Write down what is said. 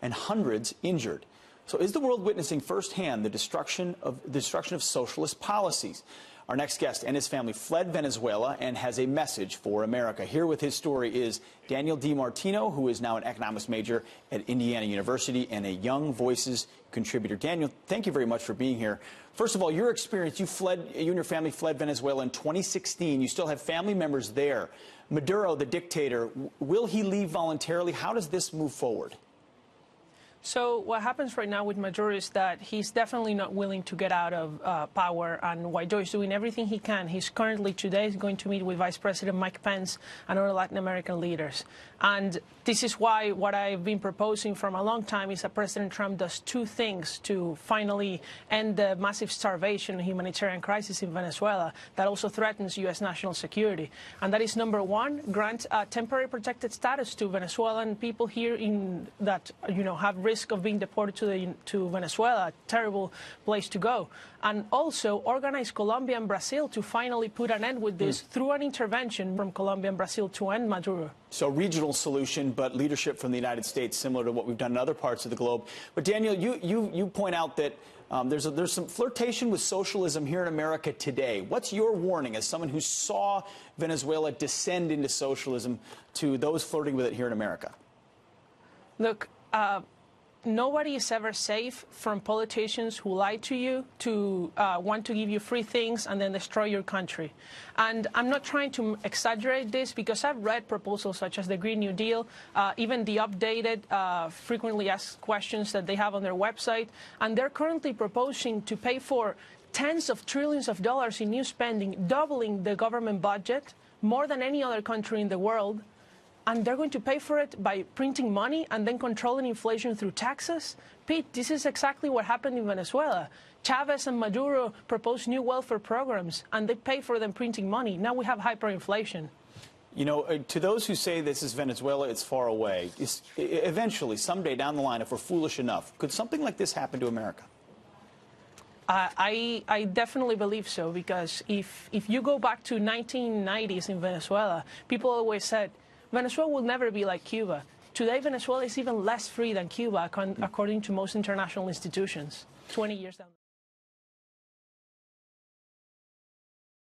and hundreds injured. So is the world witnessing firsthand the destruction of socialist policies? Our next guest and his family fled Venezuela and has a message for America. Here with his story is Daniel Martino, who is now an economics major at Indiana University and a Young Voices contributor. Daniel, thank you very much for being here. First of all, your experience, you and your family fled Venezuela in 2016. You still have family members there. Maduro, the dictator, will he leave voluntarily? How does this move forward? So what happens right now with Maduro is that he's definitely not willing to get out of power, and Guaido is doing everything he can. He's currently today going to meet with Vice President Mike Pence and other Latin American leaders. And this is why what I've been proposing from a long time is that President Trump does two things to finally end the massive starvation and humanitarian crisis in Venezuela that also threatens U.S. national security. And that is, number one, grant temporary protected status to Venezuelan people here that have risk of being deported to Venezuela, a terrible place to go. And also organize Colombia and Brazil to finally put an end with this through an intervention from Colombia and Brazil to end Maduro. So regional solution, but leadership from the United States, similar to what we've done in other parts of the globe. But Daniel, you point out that there's some flirtation with socialism here in America today. What's your warning as someone who saw Venezuela descend into socialism to those flirting with it here in America? Look, nobody is ever safe from politicians who lie to you, to want to give you free things and then destroy your country. And I'm not trying to exaggerate this, because I've read proposals such as the Green New Deal, even the updated frequently asked questions that they have on their website, and they're currently proposing to pay for tens of trillions of dollars in new spending, doubling the government budget, more than any other country in the world. And they're going to pay for it by printing money and then controlling inflation through taxes? Pete, this is exactly what happened in Venezuela. Chavez and Maduro proposed new welfare programs, and they pay for them printing money. Now we have hyperinflation. You know, to those who say this is Venezuela, it's far away. Eventually, someday down the line, if we're foolish enough, could something like this happen to America? I definitely believe so, because if you go back to 1990s in Venezuela, people always said, Venezuela will never be like Cuba. Today, Venezuela is even less free than Cuba, according to most international institutions, 20 years down the line.